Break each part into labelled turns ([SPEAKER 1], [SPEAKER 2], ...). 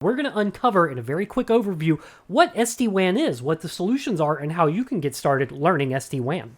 [SPEAKER 1] We're going to uncover in a very quick overview what SD-WAN is, what the solutions are, and how you can get started learning SD-WAN.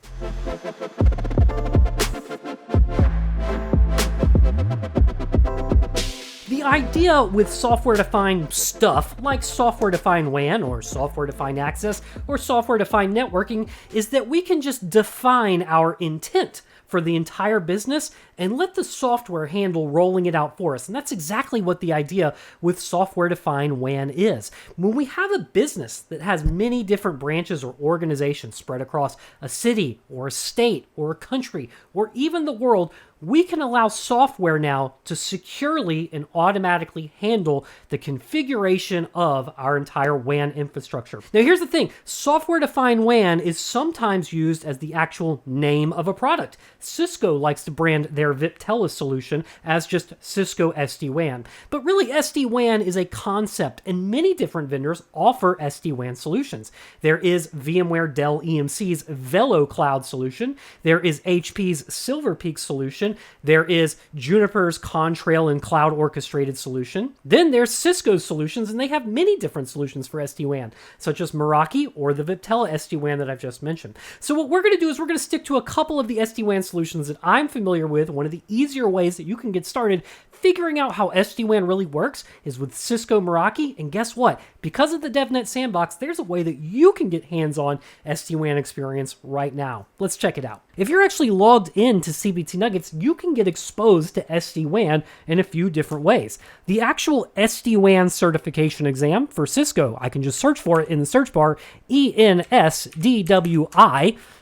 [SPEAKER 1] The idea with software-defined stuff, like software-defined WAN, or software-defined access, or software-defined networking, is that we can just define our intent for the entire business and let the software handle rolling it out for us. And that's exactly what the idea with software-defined WAN is. When we have a business that has many different branches or organizations spread across a city or a state or a country or even the world, we can allow software now to securely and automatically handle the configuration of our entire WAN infrastructure. Now, here's the thing. Software-defined WAN is sometimes used as the actual name of a product. Cisco likes to brand their Viptela solution as just Cisco SD-WAN. But really, SD-WAN is a concept, and many different vendors offer SD-WAN solutions. There is VMware Dell EMC's Velo Cloud solution. There is HP's Silver Peak solution. There is Juniper's Contrail and Cloud Orchestrated solution. Then there's Cisco's solutions, and they have many different solutions for SD-WAN, such as Meraki or the Viptela SD-WAN that I've just mentioned. So what we're going to do is we're going to stick to a couple of the SD-WAN solutions that I'm familiar with. One of the easier ways that you can get started figuring out how SD-WAN really works is with Cisco Meraki, and guess what? Because of the Devnet Sandbox, there's a way that you can get hands-on SD-WAN experience right now. Let's check it out. If you're actually logged into CBT Nuggets, you can get exposed to SD-WAN in a few different ways. The actual SDWAN Certification exam for Cisco, I can just search for it in the search bar, ENSDWI,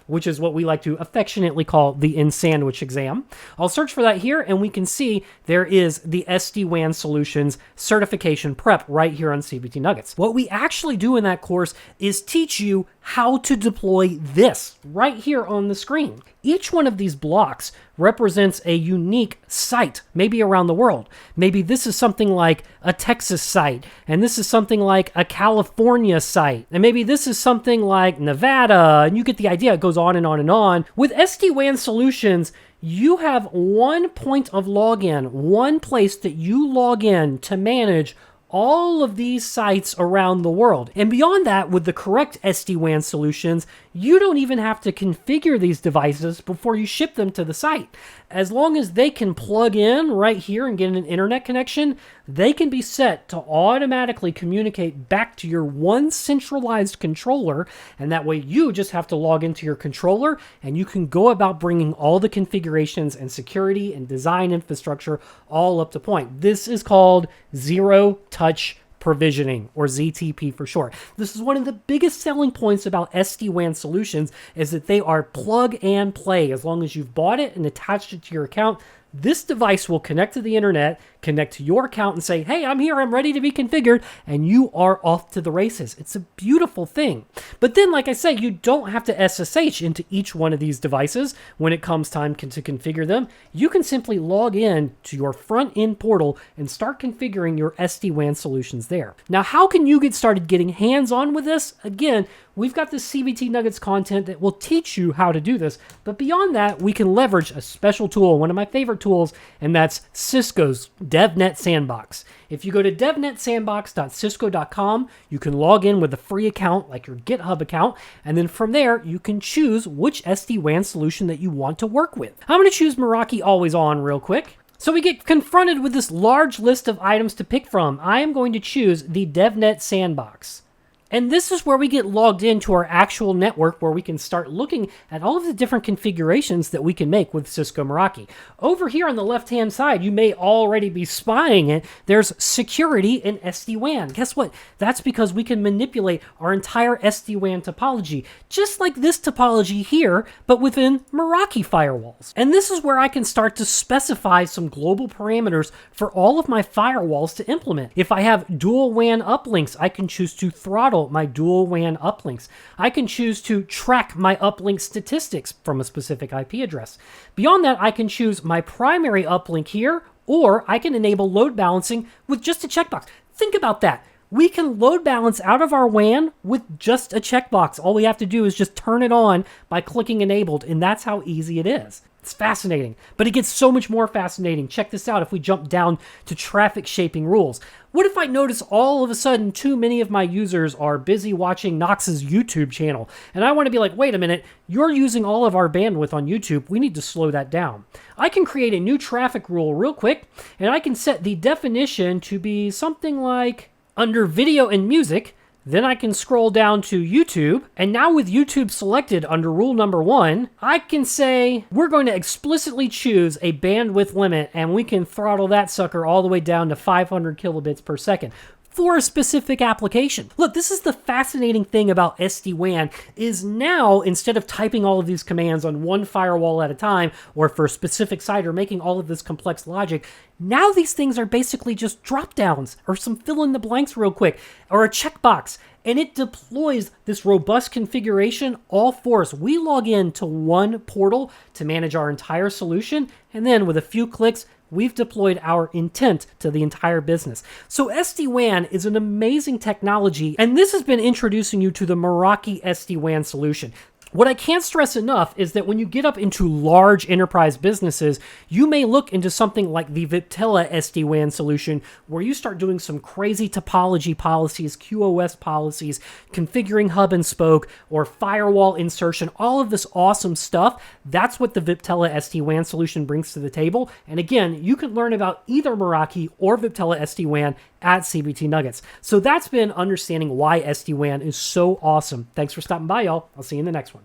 [SPEAKER 1] which is what we like to affectionately call the in-sandwich exam. I'll search for that here, and we can see there is the SD-WAN Solutions certification prep right here on CBT Nuggets. What we actually do in that course is teach you how to deploy this right here on the screen. Each one of these blocks represents a unique site, maybe around the world. Maybe this is something like a Texas site, and this is something like a California site, and maybe this is something like Nevada, and you get the idea. It goes on and on and on. With SD-WAN Solutions, you have one point of login, one place that you log in to manage all of these sites around the world. And beyond that, with the correct SD-WAN solutions, you don't even have to configure these devices before you ship them to the site. As long as they can plug in right here and get an internet connection, they can be set to automatically communicate back to your one centralized controller, and that way you just have to log into your controller and you can go about bringing all the configurations and security and design infrastructure all up to point. This is called Zero Touch Provisioning, or ZTP for short. This is one of the biggest selling points about SD-WAN solutions, is that they are plug and play. As long as you've bought it and attached it to your account, this device will connect to the internet, connect to your account and say, hey, I'm here, I'm ready to be configured, and you are off to the races. It's a beautiful thing. But then, like I say, you don't have to SSH into each one of these devices when it comes time to configure them. You can simply log in to your front end portal and start configuring your SD-WAN solutions there. Now, how can you get started getting hands-on with this? Again, we've got this CBT Nuggets content that will teach you how to do this, but beyond that, we can leverage a special tool, one of my favorite tools, and that's Cisco's Devnet Sandbox. If you go to devnetsandbox.cisco.com, you can log in with a free account, like your GitHub account, and then from there, you can choose which SD-WAN solution that you want to work with. I'm going to choose Meraki Always On real quick. So we get confronted with this large list of items to pick from. I am going to choose the Devnet Sandbox. And this is where we get logged into our actual network, where we can start looking at all of the different configurations that we can make with Cisco Meraki. Over here on the left-hand side, you may already be spying it. There's security in SD-WAN. Guess what? That's because we can manipulate our entire SD-WAN topology, just like this topology here, but within Meraki firewalls. And this is where I can start to specify some global parameters for all of my firewalls to implement. If I have dual WAN uplinks, I can choose to throttle my dual WAN uplinks. I can choose to track my uplink statistics from a specific IP address. Beyond that, I can choose my primary uplink here, or I can enable load balancing with just a checkbox. Think about that. We can load balance out of our WAN with just a checkbox. All we have to do is just turn it on by clicking enabled, and that's how easy it is. It's fascinating, but it gets so much more fascinating. Check this out. If we jump down to traffic shaping rules, what if I notice all of a sudden too many of my users are busy watching Knox's YouTube channel, and I want to be like, wait a minute, you're using all of our bandwidth on YouTube. We need to slow that down. I can create a new traffic rule real quick, and I can set the definition to be something like under video and music. Then I can scroll down to YouTube, and now with YouTube selected under rule number 1, I can say we're going to explicitly choose a bandwidth limit, and we can throttle that sucker all the way down to 500 kilobits per second for a specific application. Look, this is the fascinating thing about SD-WAN is now, instead of typing all of these commands on one firewall at a time or for a specific site or making all of this complex logic, now these things are basically just drop downs or some fill in the blanks real quick or a checkbox, and it deploys this robust configuration all for us. We log in to one portal to manage our entire solution, and then with a few clicks, we've deployed our intent to the entire business. So SD-WAN is an amazing technology, and this has been introducing you to the Meraki SD-WAN solution. What I can't stress enough is that when you get up into large enterprise businesses, you may look into something like the Viptela SD-WAN solution, where you start doing some crazy topology policies, QoS policies, configuring hub and spoke, or firewall insertion, all of this awesome stuff. That's what the Viptela SD-WAN solution brings to the table. And again, you can learn about either Meraki or Viptela SD-WAN at CBT Nuggets. So that's been understanding why SD-WAN is so awesome. Thanks for stopping by, y'all. I'll see you in the next one.